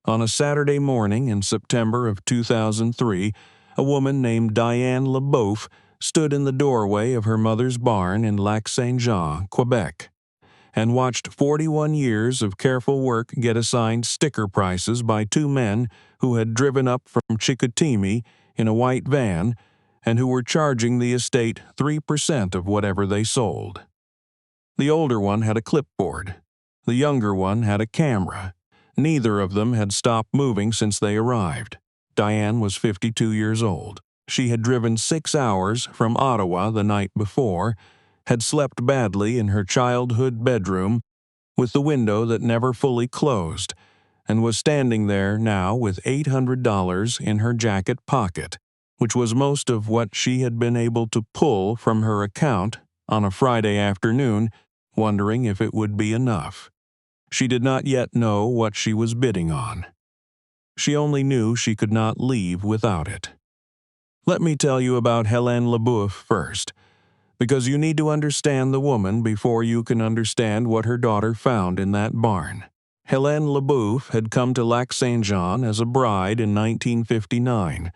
On a Saturday morning in September of 2003, a woman named Diane Leboeuf stood in the doorway of her mother's barn in Lac-Saint-Jean, Quebec, and watched 41 years of careful work get assigned sticker prices by two men who had driven up from Chicoutimi in a white van and who were charging the estate 3% of whatever they sold. The older one had a clipboard. The younger one had a camera. Neither of them had stopped moving since they arrived. Diane was 52 years old. She had driven 6 hours from Ottawa the night before, had slept badly in her childhood bedroom with the window that never fully closed, and was standing there now with $800 in her jacket pocket, which was most of what she had been able to pull from her account on a Friday afternoon, wondering if it would be enough. She did not yet know what she was bidding on. She only knew she could not leave without it. Let me tell you about Diane Leboeuf first, because you need to understand the woman before you can understand what her daughter found in that barn. Diane Leboeuf had come to Lac-Saint-Jean as a bride in 1959,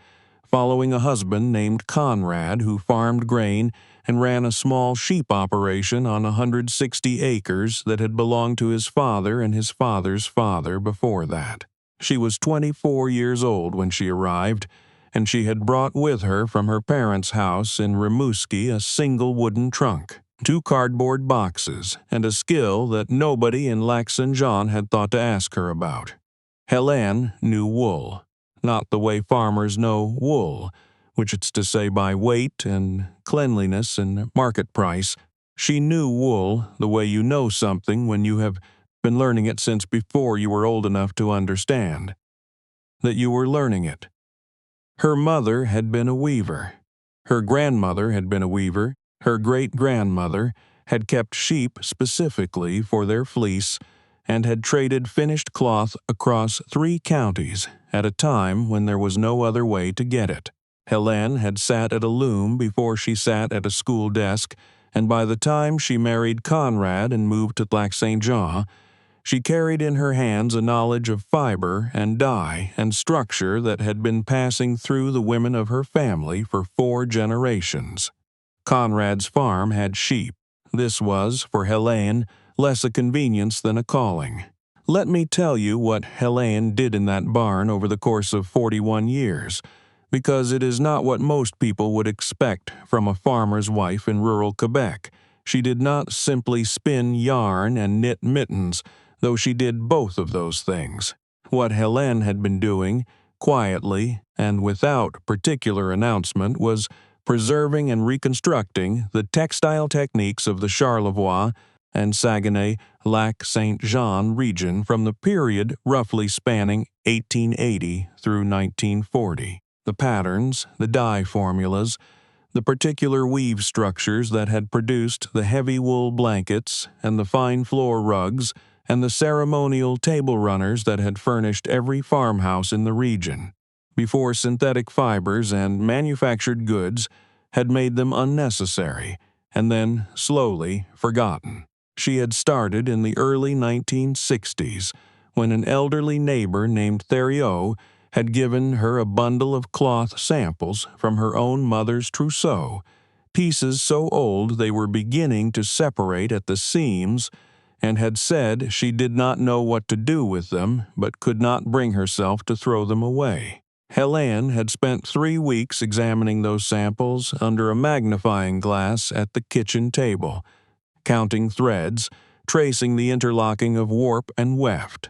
following a husband named Conrad who farmed grain and ran a small sheep operation on 160 acres that had belonged to his father and his father's father before that. She was 24 years old when she arrived, and she had brought with her from her parents' house in Rimouski a single wooden trunk, 2 cardboard boxes, and a skill that nobody in Lac-Saint-Jean had thought to ask her about. Helene knew wool, not the way farmers know wool, which is to say by weight and cleanliness and market price. She knew wool the way you know something when you have been learning it since before you were old enough to understand that you were learning it. Her mother had been a weaver. Her grandmother had been a weaver. Her great-grandmother had kept sheep specifically for their fleece and had traded finished cloth across 3 counties at a time when there was no other way to get it. Helene had sat at a loom before she sat at a school desk, and by the time she married Conrad and moved to Lac-Saint-Jean, she carried in her hands a knowledge of fiber and dye and structure that had been passing through the women of her family for 4 generations. Conrad's farm had sheep. This was, for Helene, less a convenience than a calling. Let me tell you what Helene did in that barn over the course of 41 years, because it is not what most people would expect from a farmer's wife in rural Quebec. She did not simply spin yarn and knit mittens, though she did both of those things. What Helene had been doing, quietly and without particular announcement, was preserving and reconstructing the textile techniques of the Charlevoix and Saguenay Lac-Saint-Jean region from the period roughly spanning 1880 through 1940. The patterns, the dye formulas, the particular weave structures that had produced the heavy wool blankets and the fine floor rugs and the ceremonial table runners that had furnished every farmhouse in the region, before synthetic fibers and manufactured goods had made them unnecessary and then, slowly, forgotten. She had started in the early 1960s when an elderly neighbor named Thériault had given her a bundle of cloth samples from her own mother's trousseau, pieces so old they were beginning to separate at the seams, and had said she did not know what to do with them but could not bring herself to throw them away. Helene had spent 3 weeks examining those samples under a magnifying glass at the kitchen table, counting threads, tracing the interlocking of warp and weft,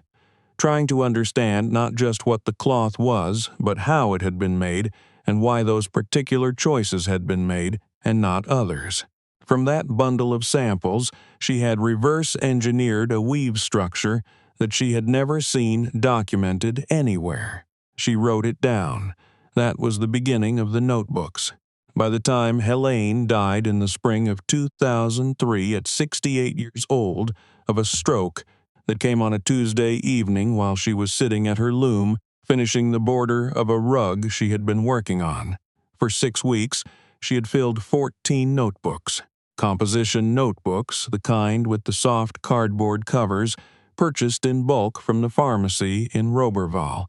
trying to understand not just what the cloth was, but how it had been made and why those particular choices had been made and not others. From that bundle of samples, she had reverse-engineered a weave structure that she had never seen documented anywhere. She wrote it down. That was the beginning of the notebooks. By the time Helene died in the spring of 2003 at 68 years old of a stroke that came on a Tuesday evening while she was sitting at her loom, finishing the border of a rug she had been working on. For 6 weeks, she had filled 14 notebooks. Composition notebooks, the kind with the soft cardboard covers, purchased in bulk from the pharmacy in Roberval.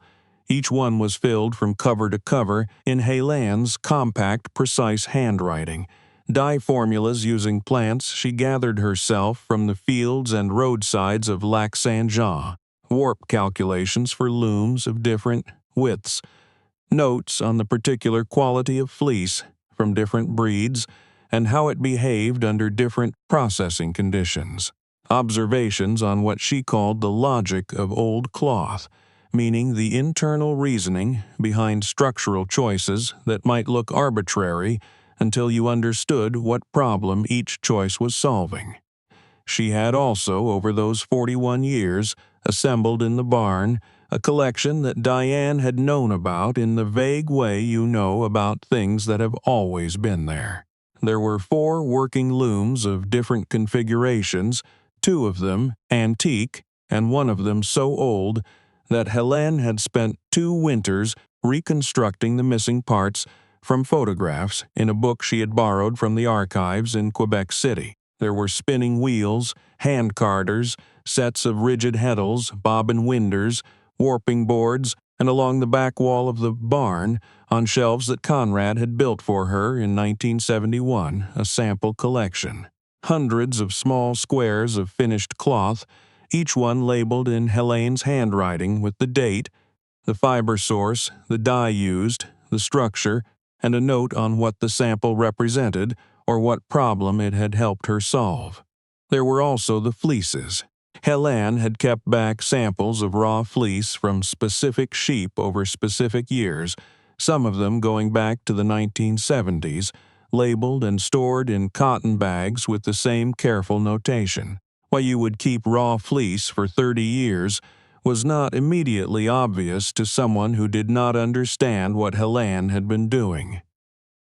Each one was filled from cover to cover in Helen's compact, precise handwriting. Dye formulas using plants she gathered herself from the fields and roadsides of Lac-Saint-Jean. Warp calculations for looms of different widths. Notes on the particular quality of fleece from different breeds and how it behaved under different processing conditions. Observations on what she called the logic of old cloth, meaning the internal reasoning behind structural choices that might look arbitrary until you understood what problem each choice was solving. She had also, over those 41 years, assembled in the barn a collection that Diane had known about in the vague way you know about things that have always been there. There were 4 working looms of different configurations, 2 of them antique, and one of them so old that Helene had spent 2 winters reconstructing the missing parts from photographs in a book she had borrowed from the archives in Quebec City. There were spinning wheels, hand carders, sets of rigid heddles, bobbin winders, warping boards, and along the back wall of the barn, on shelves that Conrad had built for her in 1971, a sample collection. Hundreds of small squares of finished cloth, each one labeled in Helene's handwriting with the date, the fiber source, the dye used, the structure, and a note on what the sample represented or what problem it had helped her solve. There were also the fleeces. Helene had kept back samples of raw fleece from specific sheep over specific years, some of them going back to the 1970s, labeled and stored in cotton bags with the same careful notation. Why you would keep raw fleece for 30 years was not immediately obvious to someone who did not understand what Helene had been doing.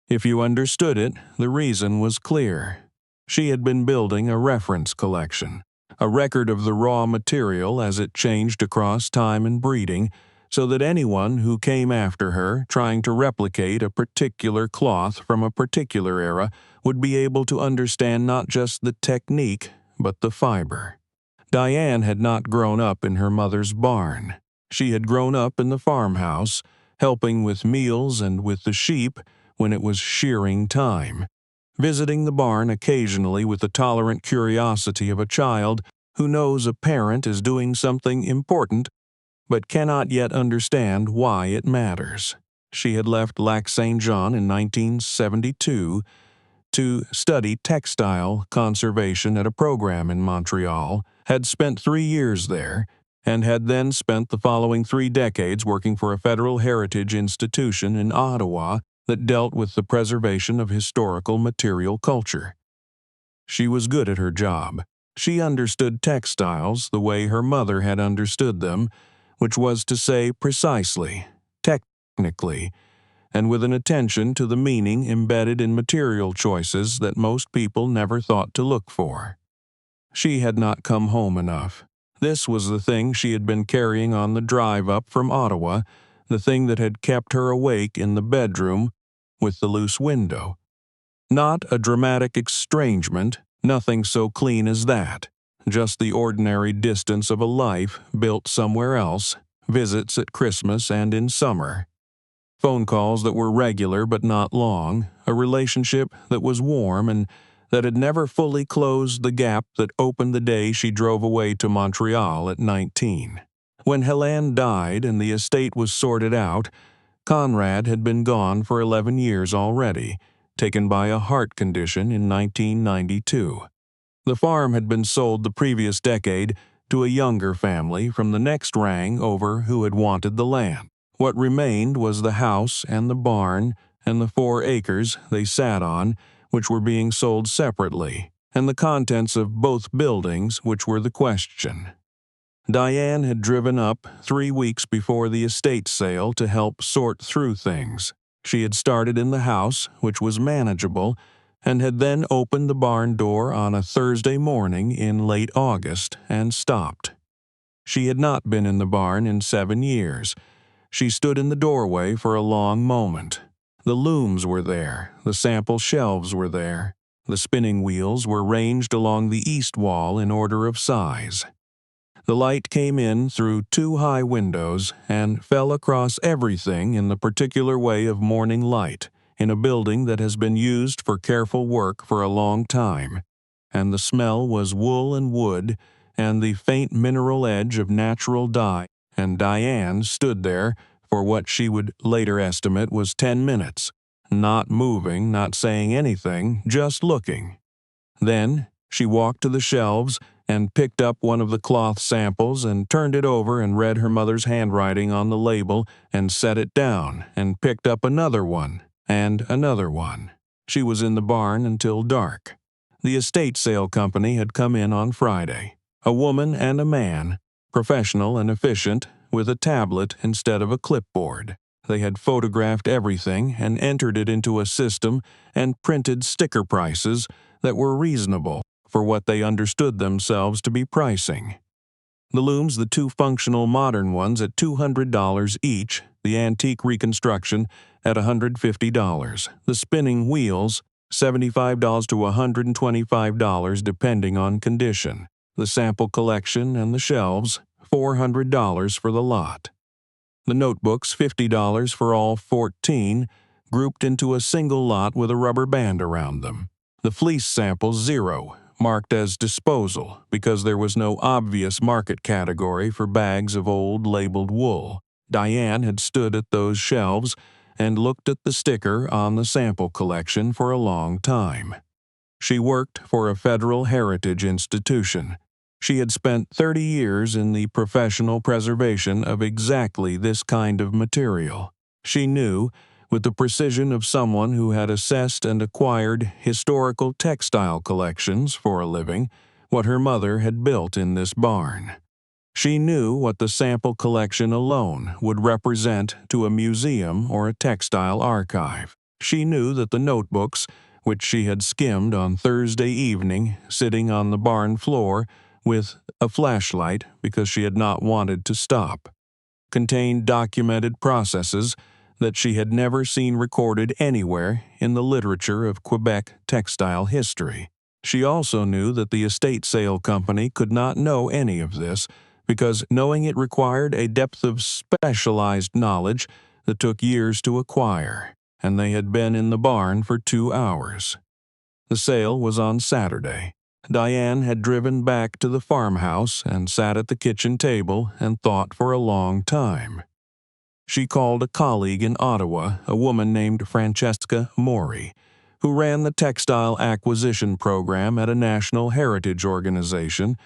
If you understood it, the reason was clear. She had been building a reference collection, a record of the raw material as it changed across time and breeding, so that anyone who came after her trying to replicate a particular cloth from a particular era would be able to understand not just the technique, but the fiber. Diane had not grown up in her mother's barn. She had grown up in the farmhouse, helping with meals and with the sheep when it was shearing time, visiting the barn occasionally with the tolerant curiosity of a child who knows a parent is doing something important but cannot yet understand why it matters. She had left Lac-Saint-Jean in 1972 to study textile conservation at a program in Montreal, had spent 3 years there, and had then spent the following 3 decades working for a federal heritage institution in Ottawa that dealt with the preservation of historical material culture. She was good at her job. She understood textiles the way her mother had understood them, which was to say precisely, technically, and with an attention to the meaning embedded in material choices that most people never thought to look for. She had not come home enough. This was the thing she had been carrying on the drive up from Ottawa, the thing that had kept her awake in the bedroom with the loose window. Not a dramatic estrangement, nothing so clean as that. Just the ordinary distance of a life built somewhere else, visits at Christmas and in summer. Phone calls that were regular but not long, a relationship that was warm and that had never fully closed the gap that opened the day she drove away to Montreal at 19. When Helene died and the estate was sorted out, Conrad had been gone for 11 years already, taken by a heart condition in 1992. The farm had been sold the previous decade to a younger family from the next rang over who had wanted the land. What remained was the house and the barn and the 4 acres they sat on, which were being sold separately, and the contents of both buildings, which were the question. Diane had driven up 3 weeks before the estate sale to help sort through things. She had started in the house, which was manageable, and had then opened the barn door on a Thursday morning in late August and stopped. She had not been in the barn in 7 years. She stood in the doorway for a long moment. The looms were there, the sample shelves were there. The spinning wheels were ranged along the east wall in order of size. The light came in through two high windows and fell across everything in the particular way of morning light in a building that has been used for careful work for a long time, and the smell was wool and wood and the faint mineral edge of natural dye, and Diane stood there for what she would later estimate was 10 minutes, not moving, not saying anything, just looking. Then she walked to the shelves and picked up one of the cloth samples and turned it over and read her mother's handwriting on the label and set it down and picked up another one and another one. She was in the barn until dark. The estate sale company had come in on Friday. A woman and a man, professional and efficient, with a tablet instead of a clipboard. They had photographed everything and entered it into a system and printed sticker prices that were reasonable for what they understood themselves to be pricing. The looms, the two functional modern ones at $200 each, the antique reconstruction at $150, the spinning wheels $75 to $125 depending on condition, the sample collection and the shelves $400 for the lot. The notebooks $50 for all 14, grouped into a single lot with a rubber band around them. The fleece samples 0, marked as disposal because there was no obvious market category for bags of old labeled wool. Diane had stood at those shelves and looked at the sticker on the sample collection for a long time. She worked for a federal heritage institution. She had spent 30 years in the professional preservation of exactly this kind of material. She knew, with the precision of someone who had assessed and acquired historical textile collections for a living, what her mother had built in this barn. She knew what the sample collection alone would represent to a museum or a textile archive. She knew that the notebooks, which she had skimmed on Thursday evening, sitting on the barn floor with a flashlight because she had not wanted to stop, contained documented processes that she had never seen recorded anywhere in the literature of Quebec textile history. She also knew that the estate sale company could not know any of this because knowing it required a depth of specialized knowledge that took years to acquire, and they had been in the barn for 2 hours. The sale was on Saturday. Diane had driven back to the farmhouse and sat at the kitchen table and thought for a long time. She called a colleague in Ottawa, a woman named Francesca Mori, who ran the textile acquisition program at a national heritage organization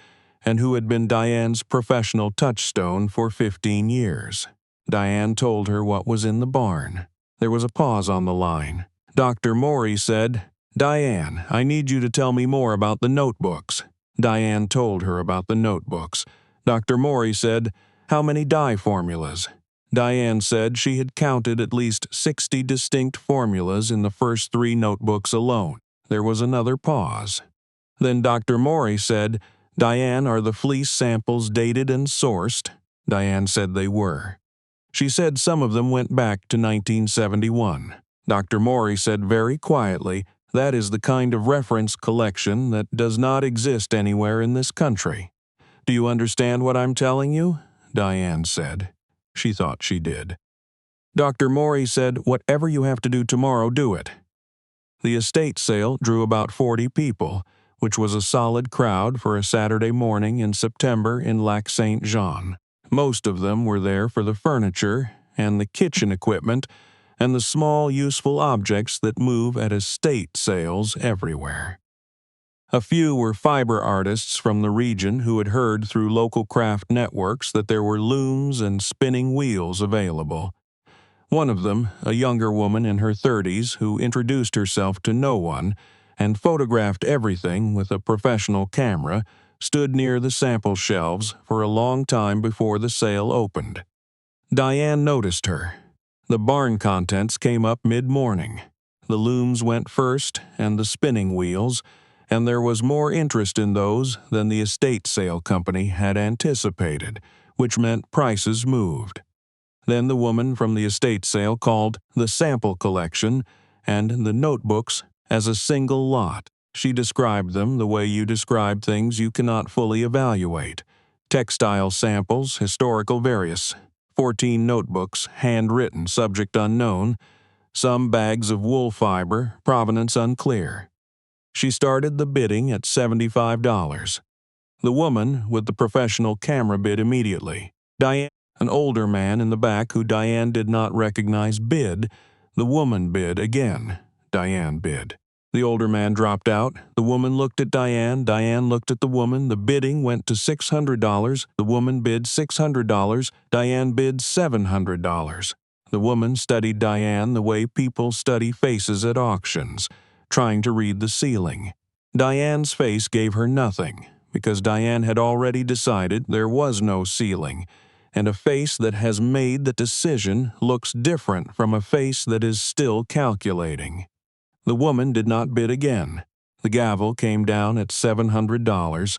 and who had been Diane's professional touchstone for 15 years. Diane told her what was in the barn. There was a pause on the line. Dr. Mori said, "Diane, I need you to tell me more about the notebooks." Diane told her about the notebooks. Dr. Mori said, "How many dye formulas?" Diane said she had counted at least 60 distinct formulas in the first 3 notebooks alone. There was another pause. Then Dr. Mori said, "Diane, are the fleece samples dated and sourced?" Diane said they were. She said some of them went back to 1971. Dr. Mori said very quietly, "That is the kind of reference collection that does not exist anywhere in this country." "Do you understand what I'm telling you?" Diane said. She thought she did. Dr. Mori said, "Whatever you have to do tomorrow, do it." The estate sale drew about 40 people, which was a solid crowd for a Saturday morning in September in Lac-Saint-Jean. Most of them were there for the furniture and the kitchen equipment and the small useful objects that move at estate sales everywhere. A few were fiber artists from the region who had heard through local craft networks that there were looms and spinning wheels available. One of them, a younger woman in her 30s who introduced herself to no one and photographed everything with a professional camera, stood near the sample shelves for a long time before the sale opened. Diane noticed her. The barn contents came up mid-morning. The looms went first and the spinning wheels, and there was more interest in those than the estate sale company had anticipated, which meant prices moved. Then the woman from the estate sale called the sample collection and the notebooks as a single lot. She described them the way you describe things you cannot fully evaluate. textile samples, historical various, 14 notebooks, handwritten, subject unknown, some bags of wool fiber, provenance unclear. She started the bidding at $75. The woman with the professional camera bid immediately. Diane, an older man in the back who Diane did not recognize, bid. The woman bid again. Diane bid. The older man dropped out. The woman looked at Diane. Diane looked at the woman. The bidding went to $600. The woman bid $600. Diane bid $700. The woman studied Diane the way people study faces at auctions, trying to read the ceiling. Diane's face gave her nothing, because Diane had already decided there was no ceiling, and a face that has made the decision looks different from a face that is still calculating. The woman did not bid again. The gavel came down at $700.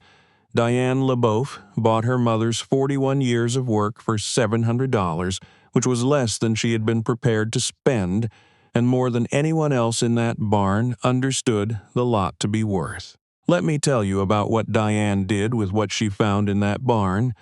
Diane Leboeuf bought her mother's 41 years of work for $700, which was less than she had been prepared to spend, and more than anyone else in that barn understood the lot to be worth. Let me tell you about what Diane did with what she found in that barn,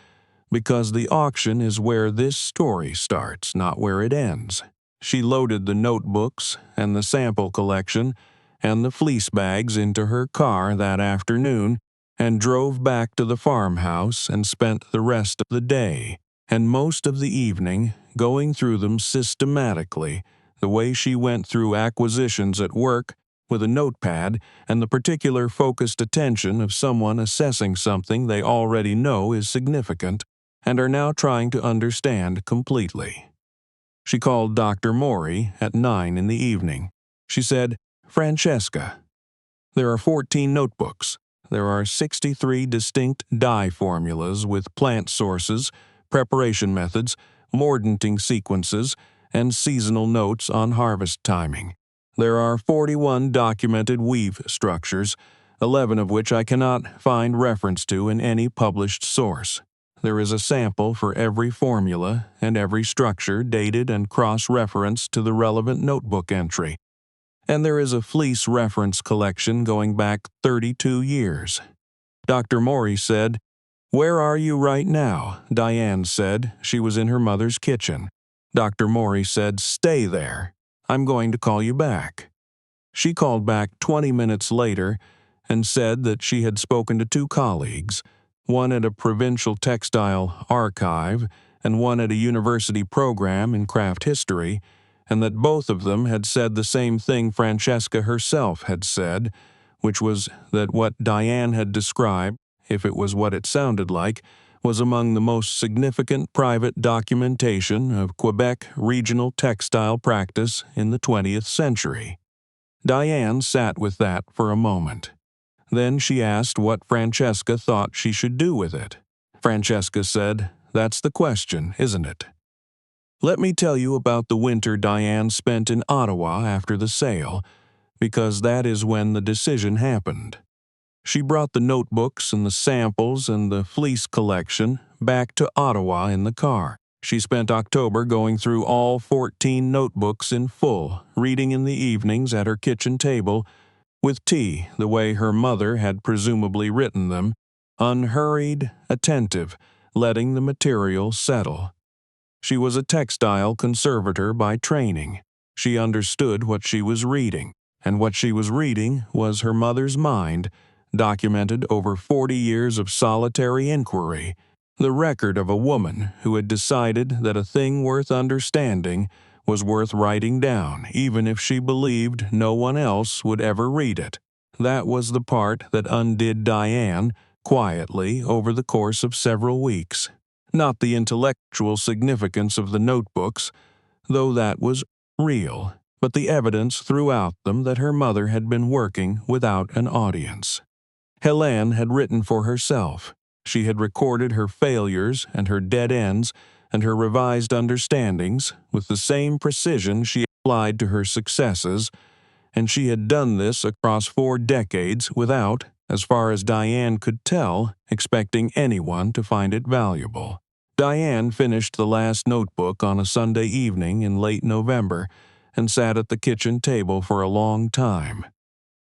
because the auction is where this story starts, not where it ends. She loaded the notebooks and the sample collection and the fleece bags into her car that afternoon and drove back to the farmhouse and spent the rest of the day and most of the evening going through them systematically, the way she went through acquisitions at work with a notepad and the particular focused attention of someone assessing something they already know is significant and are now trying to understand completely. She called Dr. Maury at 9 in the evening. She said, "Francesca, there are 14 notebooks. There are 63 distinct dye formulas with plant sources, preparation methods, mordanting sequences, and seasonal notes on harvest timing. There are 41 documented weave structures, 11 of which I cannot find reference to in any published source. There is a sample for every formula and every structure dated and cross-referenced to the relevant notebook entry. And there is a fleece reference collection going back 32 years. Dr. Maury said, "Where are you right now?" Diane said. She was in her mother's kitchen. Dr. Maury said, "Stay there. I'm going to call you back." She called back 20 minutes later and said that she had spoken to 2 colleagues, one at a provincial textile archive and one at a university program in craft history, and that both of them had said the same thing Francesca herself had said, which was that what Diane had described, if it was what it sounded like, was among the most significant private documentation of Quebec regional textile practice in the 20th century. Diane sat with that for a moment. Then she asked what Francesca thought she should do with it. Francesca said, "That's the question, isn't it?" Let me tell you about the winter Diane spent in Ottawa after the sale, because that is when the decision happened. She brought the notebooks and the samples and the fleece collection back to Ottawa in the car. She spent October going through all 14 notebooks in full, reading in the evenings at her kitchen table, with tea the way her mother had presumably written them, unhurried, attentive, letting the material settle. She was a textile conservator by training. She understood what she was reading, and what she was reading was her mother's mind, documented over 40 years of solitary inquiry, the record of a woman who had decided that a thing worth understanding was worth writing down, even if she believed no one else would ever read it. That was the part that undid Diane, quietly, over the course of several weeks. Not the intellectual significance of the notebooks, though that was real, but the evidence throughout them that her mother had been working without an audience. Helene had written for herself. She had recorded her failures and her dead ends and her revised understandings with the same precision she applied to her successes, and she had done this across 4 decades without, as far as Diane could tell, expecting anyone to find it valuable. Diane finished the last notebook on a Sunday evening in late November and sat at the kitchen table for a long time.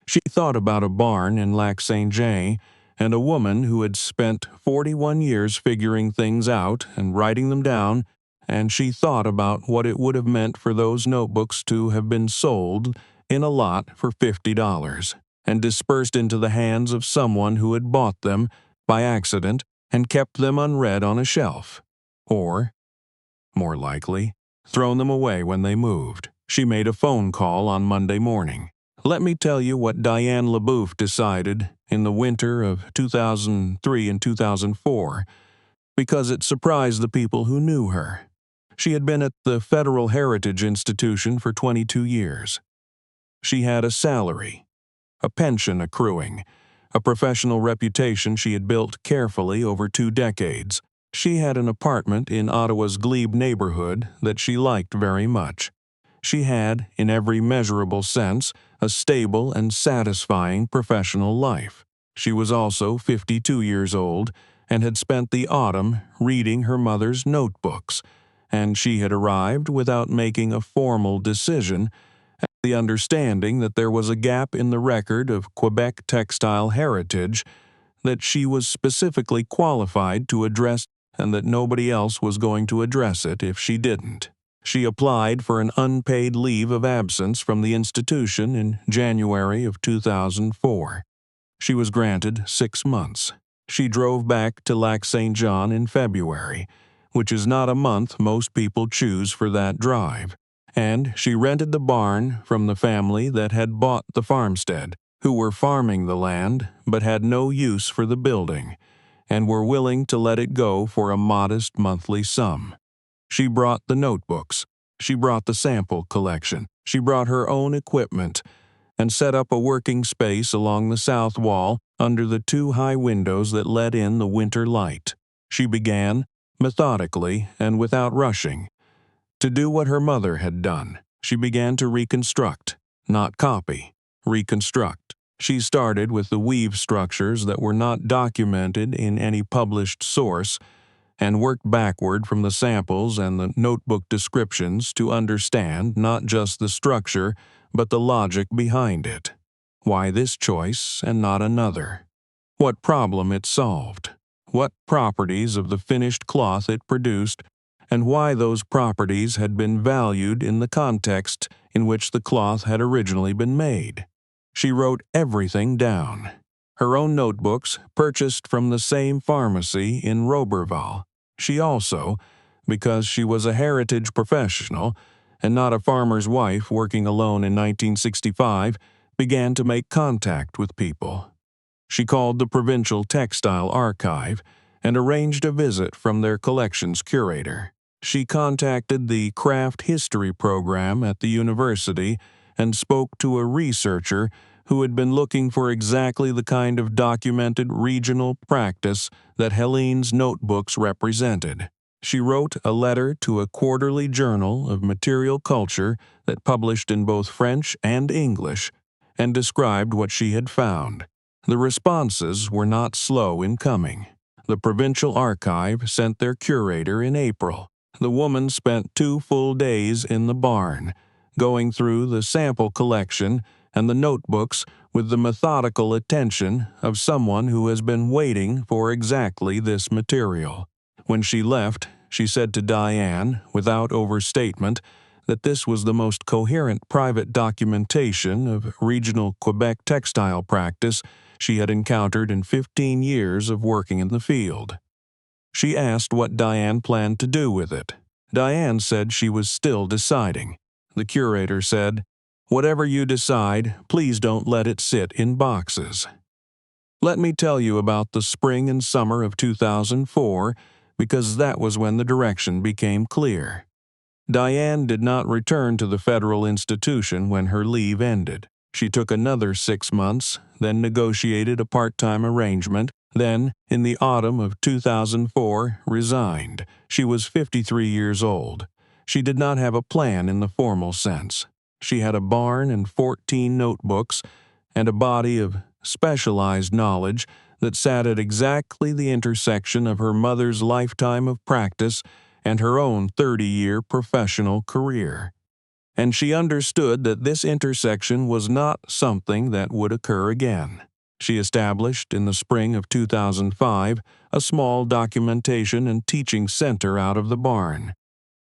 She thought about a barn in Lac-Saint-Jean and a woman who had spent 41 years figuring things out and writing them down, and she thought about what it would have meant for those notebooks to have been sold in a lot for $50 and dispersed into the hands of someone who had bought them by accident and kept them unread on a shelf, or, more likely, thrown them away when they moved. She made a phone call on Monday morning. Let me tell you what Diane Leboeuf decided in the winter of 2003 and 2004, because it surprised the people who knew her. She had been at the Federal Heritage Institution for 22 years. She had a salary, a pension accruing, a professional reputation she had built carefully over 2 decades. She had an apartment in Ottawa's Glebe neighborhood that she liked very much. She had, in every measurable sense, a stable and satisfying professional life. She was also 52 years old and had spent the autumn reading her mother's notebooks, and she had arrived without making a formal decision, the understanding that there was a gap in the record of Quebec textile heritage that she was specifically qualified to address and that nobody else was going to address it if she didn't. She applied for an unpaid leave of absence from the institution in January of 2004. She was granted 6 months. She drove back to Lac-Saint-Jean in February, which is not a month most people choose for that drive, and she rented the barn from the family that had bought the farmstead, who were farming the land but had no use for the building, and were willing to let it go for a modest monthly sum. She brought the notebooks. She brought the sample collection. She brought her own equipment and set up a working space along the south wall under the 2 high windows that let in the winter light. She began, methodically and without rushing, to do what her mother had done. She began to reconstruct, not copy, reconstruct. She started with the weave structures that were not documented in any published source and worked backward from the samples and the notebook descriptions to understand not just the structure, but the logic behind it. Why this choice and not another? What problem it solved? What properties of the finished cloth it produced, and why those properties had been valued in the context in which the cloth had originally been made. She wrote everything down. Her own notebooks, purchased from the same pharmacy in Roberval. She also, because she was a heritage professional and not a farmer's wife working alone in 1965, began to make contact with people. She called the Provincial Textile Archive and arranged a visit from their collections curator. She contacted the craft history program at the university and spoke to a researcher who had been looking for exactly the kind of documented regional practice that Helene's notebooks represented. She wrote a letter to a quarterly journal of material culture that published in both French and English and described what she had found. The responses were not slow in coming. The Provincial Archive sent their curator in April. The woman spent 2 full days in the barn, going through the sample collection and the notebooks with the methodical attention of someone who has been waiting for exactly this material. When she left, she said to Diane, without overstatement, that this was the most coherent private documentation of regional Quebec textile practice she had encountered in 15 years of working in the field. She asked what Diane planned to do with it. Diane said she was still deciding. The curator said, "Whatever you decide, please don't let it sit in boxes." Let me tell you about the spring and summer of 2004, because that was when the direction became clear. Diane did not return to the federal institution when her leave ended. She took another 6 months, then negotiated a part-time arrangement, then, in the autumn of 2004, resigned. She was 53 years old. She did not have a plan in the formal sense. She had a barn and 14 notebooks and a body of specialized knowledge that sat at exactly the intersection of her mother's lifetime of practice and her own 30-year professional career. And she understood that this intersection was not something that would occur again. She established in the spring of 2005 a small documentation and teaching center out of the barn.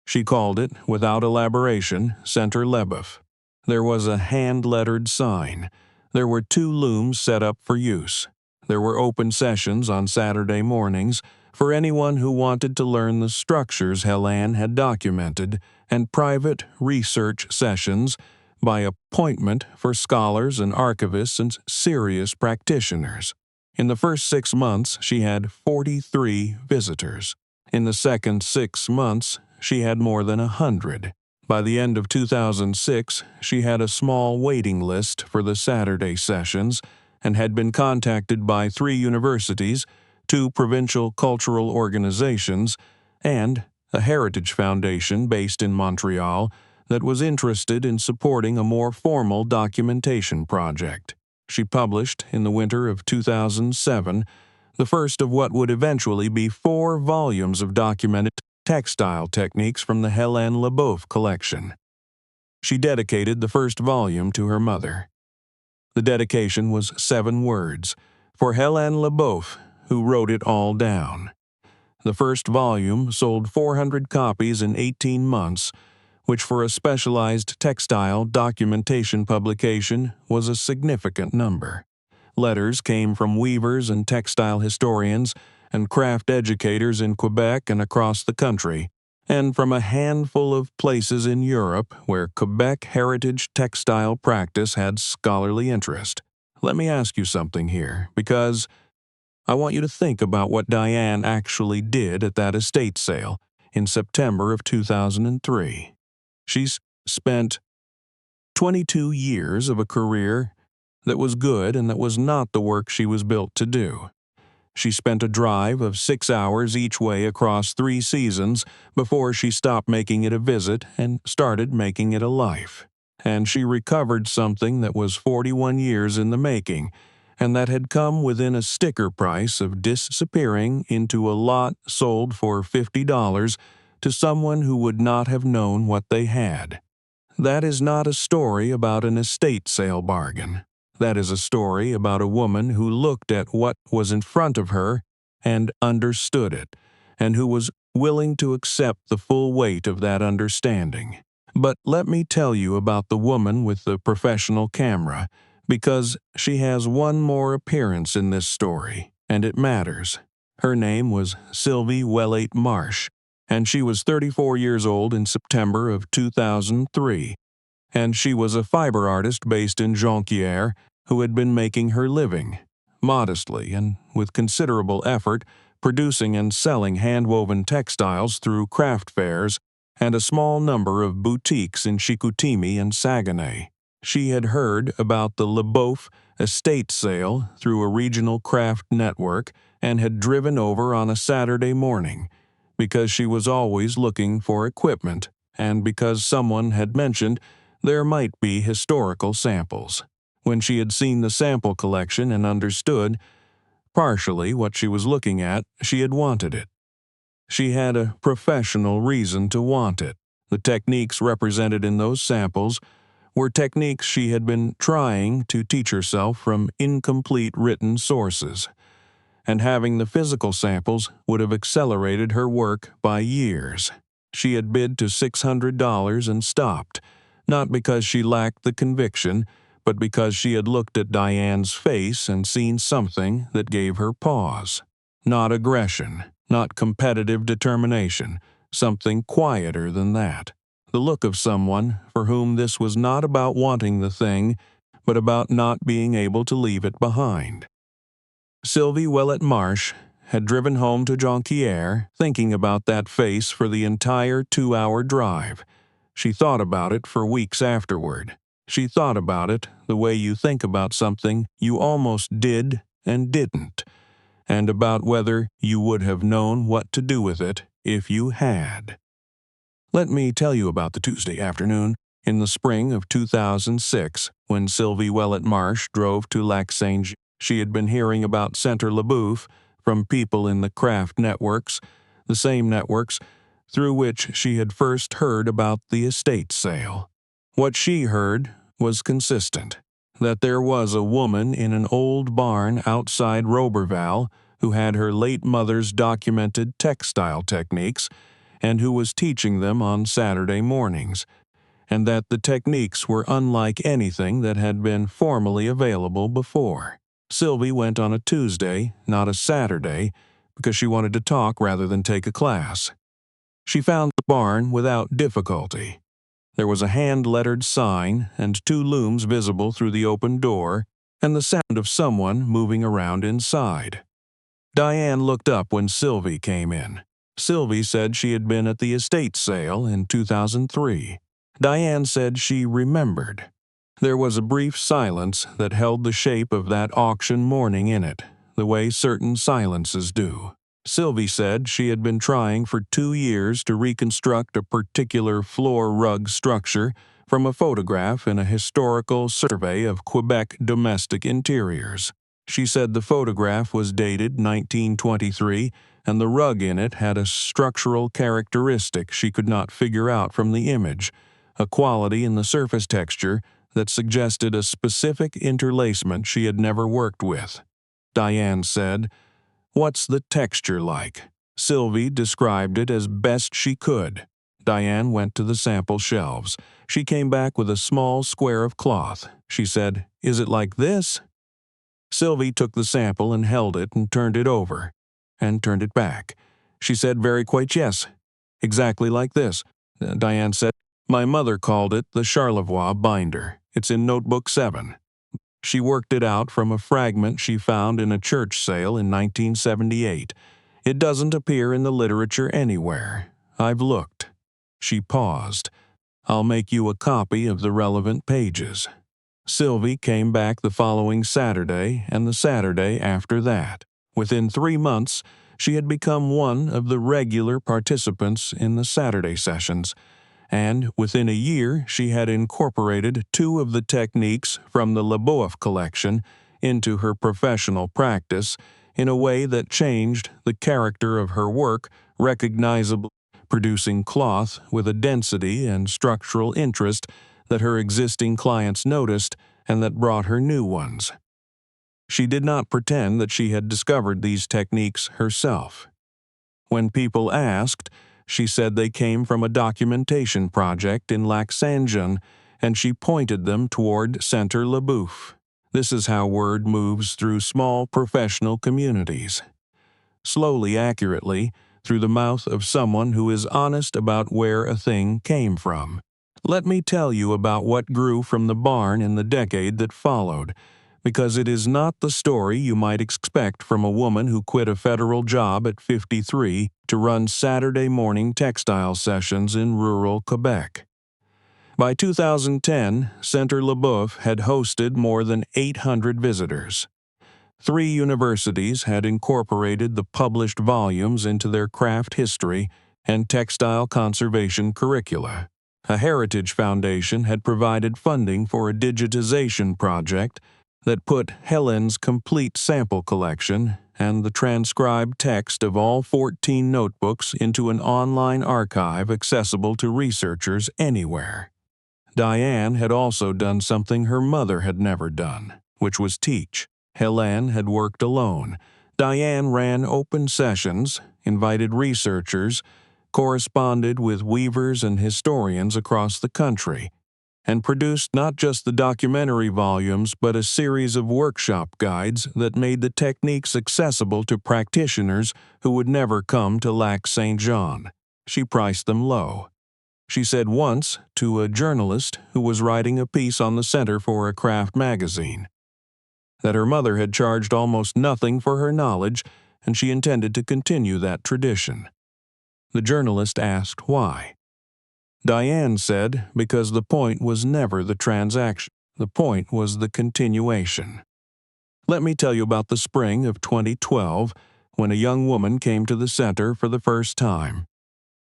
She called it, without elaboration, Center Leboeuf. There was a hand-lettered sign. There were 2 looms set up for use. There were open sessions on Saturday mornings for anyone who wanted to learn the structures Helene had documented, and private research sessions by appointment for scholars and archivists and serious practitioners. In the first 6 months, she had 43 visitors. In the second 6 months, she had more than 100. By the end of 2006, she had a small waiting list for the Saturday sessions and had been contacted by 3 universities, 2 provincial cultural organizations, and a heritage foundation based in Montreal that was interested in supporting a more formal documentation project. She published, in the winter of 2007, the first of what would eventually be 4 volumes of documented textile techniques from the Diane Leboeuf collection. She dedicated the first volume to her mother. The dedication was 7 words, for Diane Leboeuf, who wrote it all down. The first volume sold 400 copies in 18 months, which for a specialized textile documentation publication was a significant number. Letters came from weavers and textile historians and craft educators in Quebec and across the country, and from a handful of places in Europe where Quebec heritage textile practice had scholarly interest. Let me ask you something here, because I want you to think about what Diane actually did at that estate sale in September of 2003. She's spent 22 years of a career that was good and that was not the work she was built to do. She spent a drive of 6 hours each way across 3 seasons before she stopped making it a visit and started making it a life. And she recovered something that was 41 years in the making, and that had come within a sticker price of disappearing into a lot sold for $50 to someone who would not have known what they had. That is not a story about an estate sale bargain. That is a story about a woman who looked at what was in front of her and understood it, and who was willing to accept the full weight of that understanding. But let me tell you about the woman with the professional camera, because she has one more appearance in this story, and it matters. Her name was Sylvie Ouellet Marsh, and she was 34 years old in September of 2003. And she was a fiber artist based in Jonquière who had been making her living, modestly and with considerable effort, producing and selling hand-woven textiles through craft fairs and a small number of boutiques in Chicoutimi and Saguenay. She had heard about the Leboeuf estate sale through a regional craft network and had driven over on a Saturday morning because she was always looking for equipment and because someone had mentioned there might be historical samples. When she had seen the sample collection and understood, partially, what she was looking at, she had wanted it. She had a professional reason to want it. The techniques represented in those samples were techniques she had been trying to teach herself from incomplete written sources, and having the physical samples would have accelerated her work by years. She had bid to $600 and stopped, not because she lacked the conviction, but because she had looked at Diane's face and seen something that gave her pause. Not aggression, not competitive determination, something quieter than that. The look of someone for whom this was not about wanting the thing, but about not being able to leave it behind. Sylvie Ouellet Marsh had driven home to Jonquière thinking about that face for the entire 2-hour drive. She thought about it for weeks afterward. She thought about it the way you think about something you almost did and didn't, and about whether you would have known what to do with it if you had. Let me tell you about the Tuesday afternoon in the spring of 2006 when Sylvie Ouellet Marsh drove to Lac-Saint-Jean. She had been hearing about Center Leboeuf from people in the craft networks, the same networks through which she had first heard about the estate sale. What she heard was consistent. that there was a woman in an old barn outside Roberval who had her late mother's documented textile techniques and who was teaching them on Saturday mornings, and that the techniques were unlike anything that had been formally available before. Sylvie went on a Tuesday, not a Saturday, because she wanted to talk rather than take a class. She found the barn without difficulty. There was a hand-lettered sign and 2 looms visible through the open door, and the sound of someone moving around inside. Diane looked up when Sylvie came in. Sylvie said she had been at the estate sale in 2003. Diane said she remembered. There was a brief silence that held the shape of that auction morning in it, the way certain silences do. Sylvie said she had been trying for 2 years to reconstruct a particular floor rug structure from a photograph in a historical survey of Quebec domestic interiors. She said the photograph was dated 1923, and the rug in it had a structural characteristic she could not figure out from the image, a quality in the surface texture that suggested a specific interlacement she had never worked with. Diane said, "What's the texture like?" Sylvie described it as best she could. Diane went to the sample shelves. She came back with a small square of cloth. She said, "Is it like this?" Sylvie took the sample and held it and turned it over, and turned it back. She said very quite yes, exactly like this. Diane said, "My mother called it the Charlevoix binder. It's in Notebook 7. She worked it out from a fragment she found in a church sale in 1978. It doesn't appear in the literature anywhere. I've looked." She paused. "I'll make you a copy of the relevant pages." Sylvie came back the following Saturday and the Saturday after that. Within 3 months, she had become one of the regular participants in the Saturday sessions, and within a year she had incorporated 2 of the techniques from the Leboeuf collection into her professional practice in a way that changed the character of her work recognizably, producing cloth with a density and structural interest that her existing clients noticed and that brought her new ones. She did not pretend that she had discovered these techniques herself. When people asked, she said they came from a documentation project in Lac-Saint-Jean, and she pointed them toward Centre Leboeuf. This is how word moves through small professional communities. Slowly, accurately, through the mouth of someone who is honest about where a thing came from. Let me tell you about what grew from the barn in the decade that followed, because it is not the story you might expect from a woman who quit a federal job at 53 to run Saturday morning textile sessions in rural Quebec. By 2010, Centre Leboeuf had hosted more than 800 visitors. 3 universities had incorporated the published volumes into their craft history and textile conservation curricula. A heritage foundation had provided funding for a digitization project that put Helen's complete sample collection and the transcribed text of all 14 notebooks into an online archive accessible to researchers anywhere. Diane had also done something her mother had never done, which was teach. Helen had worked alone. Diane ran open sessions, invited researchers, corresponded with weavers and historians across the country, and produced not just the documentary volumes but a series of workshop guides that made the techniques accessible to practitioners who would never come to Lac-Saint-Jean. She priced them low. She said once to a journalist who was writing a piece on the center for a craft magazine that her mother had charged almost nothing for her knowledge, and she intended to continue that tradition. The journalist asked why. Diane said because the point was never the transaction. The point was the continuation. Let me tell you about the spring of 2012, when a young woman came to the center for the first time.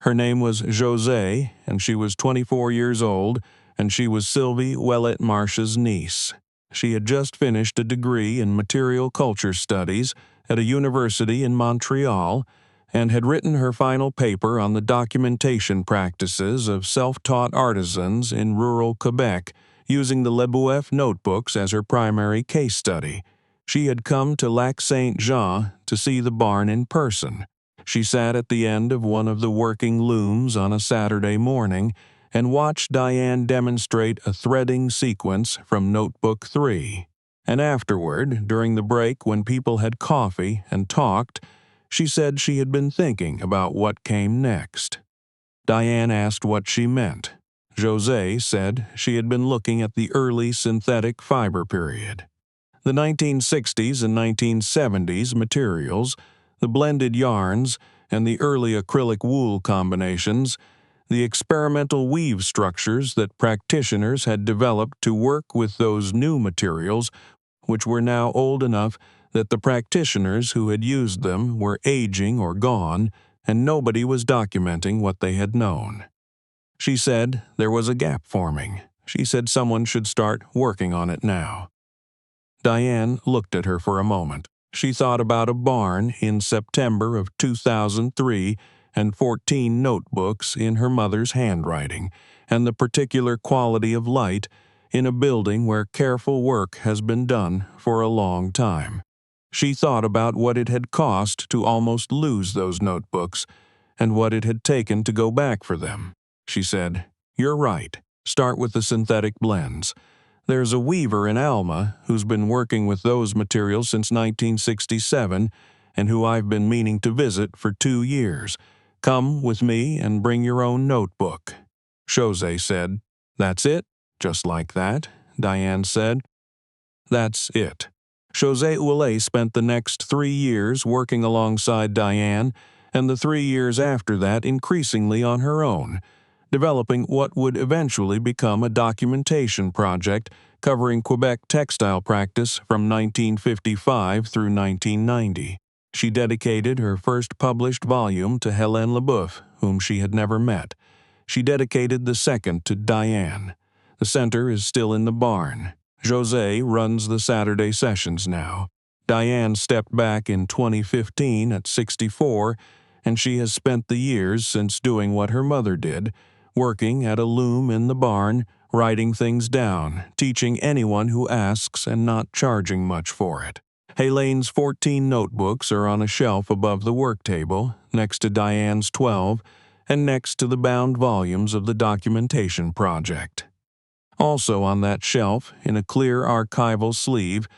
Her name was Josée, and she was 24 years old, and she was Sylvie Ouellet-March's niece. She had just finished a degree in material culture studies at a university in Montreal and had written her final paper on the documentation practices of self-taught artisans in rural Quebec using the Leboeuf notebooks as her primary case study. She had come to Lac-Saint-Jean to see the barn in person. She sat at the end of one of the working looms on a Saturday morning and watched Diane demonstrate a threading sequence from Notebook 3. And afterward, during the break when people had coffee and talked, she said she had been thinking about what came next. Diane asked what she meant. José said she had been looking at the early synthetic fiber period. The 1960s and 1970s materials, the blended yarns, and the early acrylic wool combinations, the experimental weave structures that practitioners had developed to work with those new materials, which were now old enough that the practitioners who had used them were aging or gone, and nobody was documenting what they had known. She said there was a gap forming. She said someone should start working on it now. Diane looked at her for a moment. She thought about a barn in September of 2003 and 14 notebooks in her mother's handwriting, and the particular quality of light in a building where careful work has been done for a long time. She thought about what it had cost to almost lose those notebooks and what it had taken to go back for them. She said, "You're right. Start with the synthetic blends. There's a weaver in Alma who's been working with those materials since 1967 and who I've been meaning to visit for 2 years. Come with me and bring your own notebook." José said, "That's it?" "Just like that," Diane said. "That's it." José Ouellet spent the next 3 years working alongside Diane, and the 3 years after that increasingly on her own, developing what would eventually become a documentation project covering Quebec textile practice from 1955 through 1990. She dedicated her first published volume to Diane Leboeuf, whom she had never met. She dedicated the second to Diane. The center is still in the barn. José runs the Saturday sessions now. Diane stepped back in 2015 at 64, and she has spent the years since doing what her mother did, working at a loom in the barn, writing things down, teaching anyone who asks and not charging much for it. Helene's 14 notebooks are on a shelf above the work table, next to Diane's 12, and next to the bound volumes of the documentation project. Also on that shelf, in a clear archival sleeve,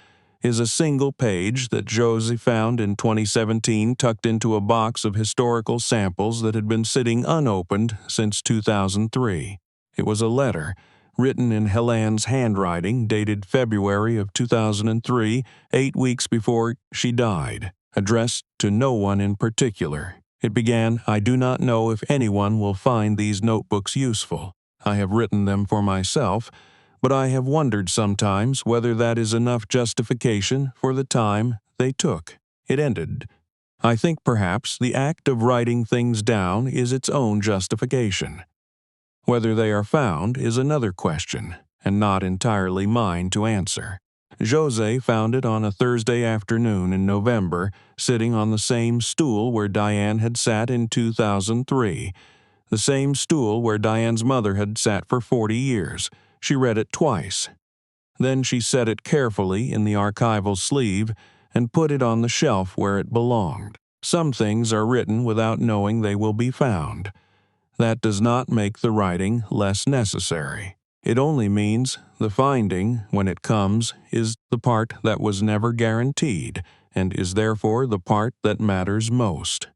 is a single page that José found in 2017 tucked into a box of historical samples that had been sitting unopened since 2003. It was a letter, written in Helene's handwriting, dated February of 2003, 8 weeks before she died, addressed to no one in particular. It began, "I do not know if anyone will find these notebooks useful. I have written them for myself, but I have wondered sometimes whether that is enough justification for the time they took." It ended, "I think perhaps the act of writing things down is its own justification. Whether they are found is another question, and not entirely mine to answer." José found it on a Thursday afternoon in November, sitting on the same stool where Diane had sat in 2003, the same stool where Diane's mother had sat for 40 years. She read it twice. Then she set it carefully in the archival sleeve and put it on the shelf where it belonged. Some things are written without knowing they will be found. That does not make the writing less necessary. It only means the finding, when it comes, is the part that was never guaranteed, and is therefore the part that matters most.